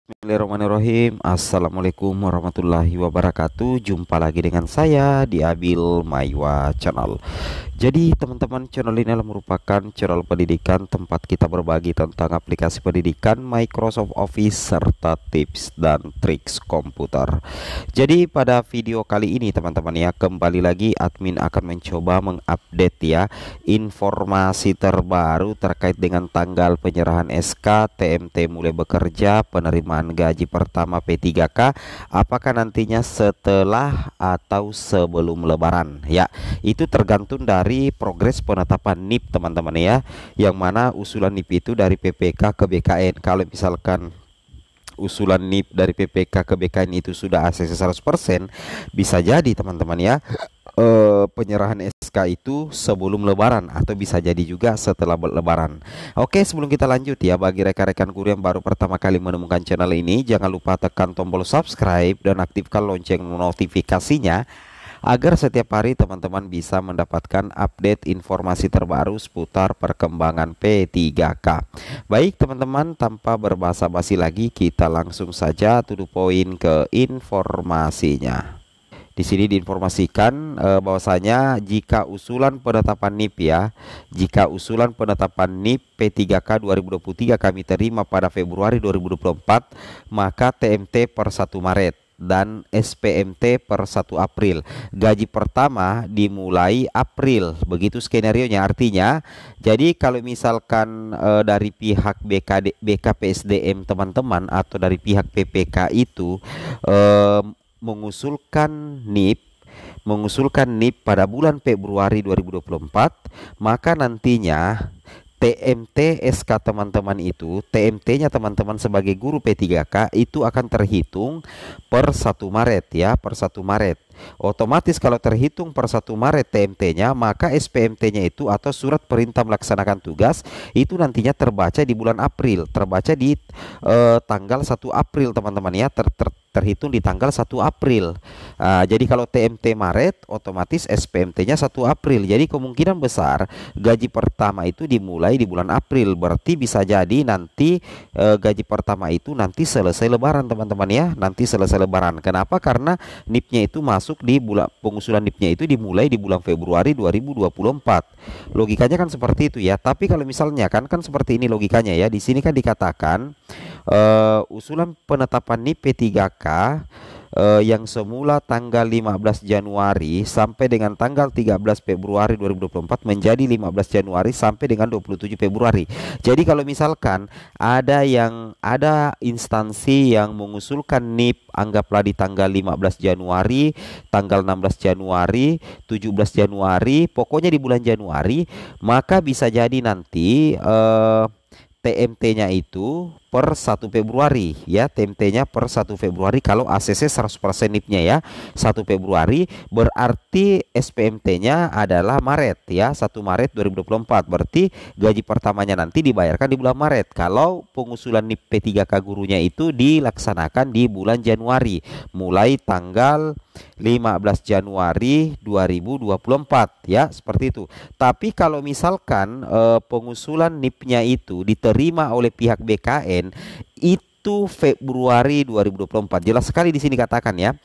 Bismillahirrahmanirrahim. Assalamualaikum warahmatullahi wabarakatuh. Jumpa lagi dengan saya di Abil Maiwa Channel. Jadi teman-teman, channel ini adalah merupakan channel pendidikan tempat kita berbagi tentang aplikasi pendidikan Microsoft Office serta tips dan triks komputer. Jadi pada video kali ini teman-teman ya, kembali lagi admin akan mencoba mengupdate ya informasi terbaru terkait dengan tanggal penyerahan SK TMT mulai bekerja, penerimaan gaji pertama P3K, apakah nantinya setelah atau sebelum Lebaran ya. Itu tergantung dari progres penetapan NIP teman-teman ya, yang mana usulan NIP itu dari PPK ke BKN. Kalau misalkan usulan NIP dari PPK ke BKN itu sudah ACC 100%, bisa jadi teman-teman ya penyerahan SK itu sebelum Lebaran atau bisa jadi juga setelah Lebaran. Oke, sebelum kita lanjut ya, bagi rekan-rekan guru yang baru pertama kali menemukan channel ini, jangan lupa tekan tombol subscribe dan aktifkan lonceng notifikasinya agar setiap hari teman-teman bisa mendapatkan update informasi terbaru seputar perkembangan P3K. Baik teman-teman, tanpa berbasa-basi lagi, kita langsung saja to the point ke informasinya. Di sini diinformasikan bahwasanya jika usulan penetapan NIP ya, jika usulan penetapan NIP P3K 2023 kami terima pada Februari 2024, maka TMT per 1 Maret dan SPMT per 1 April. Gaji pertama dimulai April. Begitu skenario-nya. Artinya, jadi kalau misalkan dari pihak BKPSDM teman-teman atau dari pihak PPK itu mengusulkan NIP pada bulan Februari 2024, maka nantinya TMT SK teman-teman itu, TMT-nya teman-teman sebagai guru P3K itu akan terhitung per 1 Maret ya, per 1 Maret. Otomatis kalau terhitung per 1 Maret TMT-nya, maka SPMT-nya itu atau surat perintah melaksanakan tugas itu nantinya terbaca di bulan April, terbaca di tanggal 1 April teman-teman ya, terhitung di tanggal 1 April. Jadi kalau TMT Maret, otomatis SPMT-nya 1 April. Jadi kemungkinan besar gaji pertama itu dimulai di bulan April. Berarti bisa jadi nanti gaji pertama itu nanti selesai Lebaran teman-teman ya, nanti selesai Lebaran. Kenapa? Karena NIP-nya itu masuk di bulan, pengusulan NIP-nya itu dimulai di bulan Februari 2024. Logikanya kan seperti itu ya. Tapi kalau misalnya kan seperti ini logikanya ya. Di sini kan dikatakan usulan penetapan NIP P3K yang semula tanggal 15 Januari sampai dengan tanggal 13 Februari 2024 menjadi 15 Januari sampai dengan 27 Februari. Jadi kalau misalkan ada instansi yang mengusulkan NIP anggaplah di tanggal 15 Januari, tanggal 16 Januari, 17 Januari, pokoknya di bulan Januari, maka bisa jadi nanti TMT-nya itu per 1 Februari ya, TMT-nya per 1 Februari kalau ACC 100% NIP-nya ya, 1 Februari, berarti SPMT-nya adalah Maret ya, 1 Maret 2024. Berarti gaji pertamanya nanti dibayarkan di bulan Maret kalau pengusulan NIP P3K gurunya itu dilaksanakan di bulan Januari, mulai tanggal 15 Januari 2024 ya, seperti itu. Tapi kalau misalkan pengusulan NIP-nya itu diterima oleh pihak BKN itu Februari 2024, jelas sekali di sini katakan ya,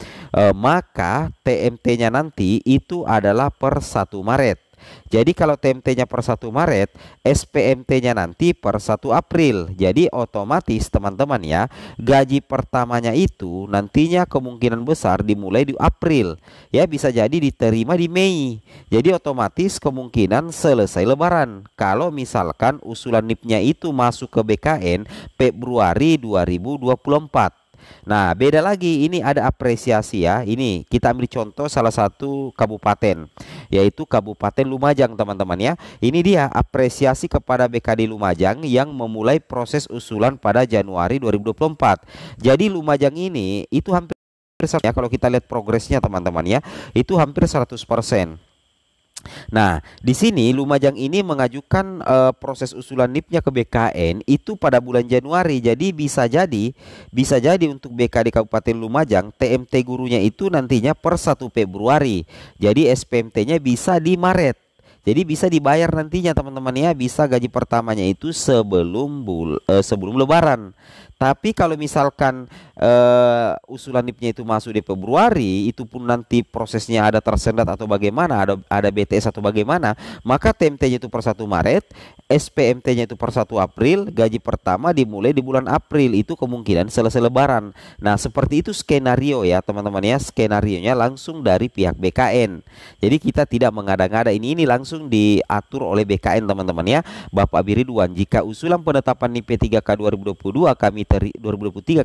maka TMT-nya nanti itu adalah per 1 Maret. Jadi kalau TMT-nya per 1 Maret, SPMT-nya nanti per 1 April. Jadi otomatis teman-teman ya, gaji pertamanya itu nantinya kemungkinan besar dimulai di April. Ya bisa jadi diterima di Mei. Jadi otomatis kemungkinan selesai Lebaran. Kalau misalkan usulan NIP-nya itu masuk ke BKN Februari 2024. Nah, beda lagi, ini ada apresiasi ya. Ini kita ambil contoh salah satu kabupaten, yaitu Kabupaten Lumajang teman-teman ya. Ini dia apresiasi kepada BKD Lumajang yang memulai proses usulan pada Januari 2024. Jadi Lumajang ini itu hampir ya, kalau kita lihat progresnya teman-teman ya, itu hampir 100%. Nah, di sini Lumajang ini mengajukan proses usulan NIP-nya ke BKN itu pada bulan Januari. Jadi bisa jadi untuk BKD Kabupaten Lumajang TMT gurunya itu nantinya per 1 Februari. Jadi SPMT-nya bisa di Maret. Jadi bisa dibayar nantinya teman-teman ya, bisa gaji pertamanya itu sebelum Lebaran. Tapi kalau misalkan usulan NIP-nya itu masuk di Februari, itu pun nanti prosesnya ada tersendat atau bagaimana, ada BTS atau bagaimana, maka TMT-nya itu per 1 Maret, SPMT-nya itu per 1 April, gaji pertama dimulai di bulan April, itu kemungkinan selesai Lebaran. Nah, seperti itu skenario ya teman-teman ya, skenarionya langsung dari pihak BKN. Jadi kita tidak mengada-ngada, ini langsung diatur oleh BKN teman-teman ya. Bapak Biriduan, jika usulan penetapan NIP P3K 2023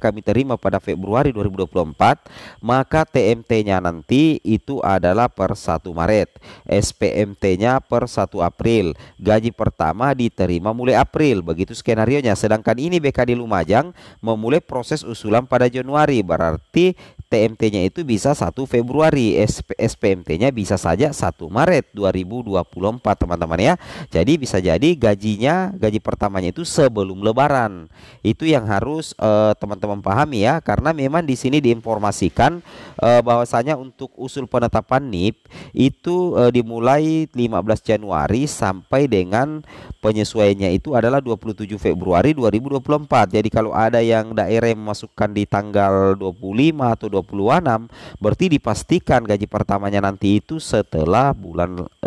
kami terima pada Februari 2024, maka TMT-nya nanti itu adalah per 1 Maret, SPMT-nya per 1 April, gaji pertama diterima mulai April, begitu skenarionya. Sedangkan ini BKD Lumajang memulai proses usulan pada Januari, berarti TMT-nya itu bisa 1 Februari, SPMT-nya bisa saja 1 Maret 2024 teman-teman ya. Jadi bisa jadi gaji pertamanya itu sebelum Lebaran. Itu yang harus teman-teman pahami ya, karena memang di sini diinformasikan bahwasanya untuk usul penetapan NIP itu dimulai 15 Januari sampai dengan penyesuaiannya itu adalah 27 Februari 2024. Jadi kalau ada yang daerah yang memasukkan di tanggal 25 atau 26, berarti dipastikan gaji pertamanya nanti itu setelah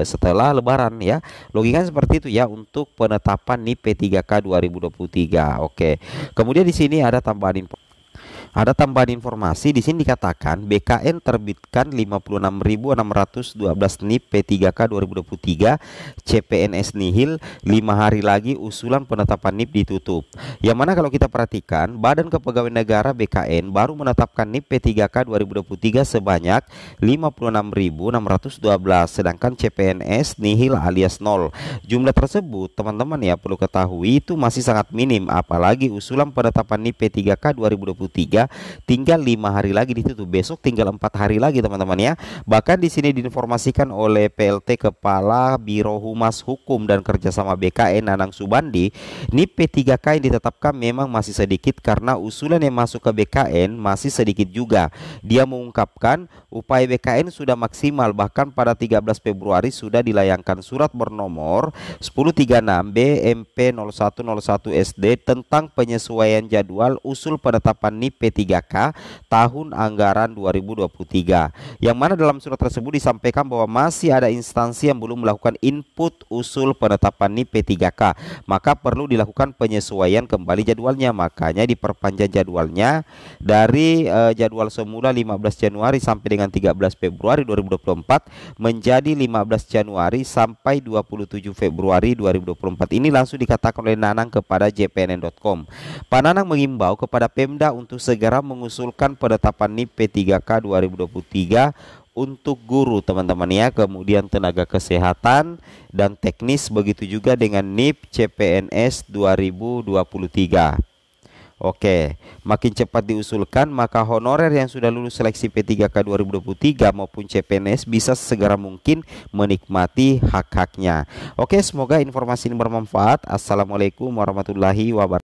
setelah Lebaran ya. Logikanya seperti itu ya untuk penetapan NIP P3K 2023. Oke. Kemudian di sini ada tambahan informasi. Di sini dikatakan BKN terbitkan 56.612 NIP P3K 2023 CPNS nihil 5 hari lagi usulan penetapan NIP ditutup. Yang mana kalau kita perhatikan, Badan Kepegawaian Negara BKN baru menetapkan NIP P3K 2023 sebanyak 56.612, sedangkan CPNS nihil alias 0. Jumlah tersebut teman-teman ya perlu ketahui itu masih sangat minim, apalagi usulan penetapan NIP P3K 2023 tinggal 5 hari lagi ditutup, besok tinggal 4 hari lagi teman-teman ya. Bahkan di sini diinformasikan oleh PLT Kepala Biro Humas Hukum dan Kerjasama BKN Nanang Subandi, NIP P3K yang ditetapkan memang masih sedikit karena usulan yang masuk ke BKN masih sedikit juga. Dia mengungkapkan upaya BKN sudah maksimal, bahkan pada 13 Februari sudah dilayangkan surat bernomor 1036 BMP 0101 SD tentang penyesuaian jadwal usul penetapan NIP P3K tahun anggaran 2023, yang mana dalam surat tersebut disampaikan bahwa masih ada instansi yang belum melakukan input usul penetapan NIP P3K, maka perlu dilakukan penyesuaian kembali jadwalnya. Makanya diperpanjang jadwalnya dari jadwal semula 15 Januari sampai dengan 13 Februari 2024 menjadi 15 Januari sampai 27 Februari 2024. Ini langsung dikatakan oleh Nanang kepada jpnn.com. Pak Nanang mengimbau kepada Pemda untuk segera mengusulkan penetapan NIP P3K 2023 untuk guru teman-teman ya, kemudian tenaga kesehatan dan teknis, begitu juga dengan NIP CPNS 2023. Oke, makin cepat diusulkan maka honorer yang sudah lulus seleksi P3K 2023 maupun CPNS bisa segera mungkin menikmati hak-haknya. Oke, semoga informasi ini bermanfaat. Assalamualaikum warahmatullahi wabarakatuh.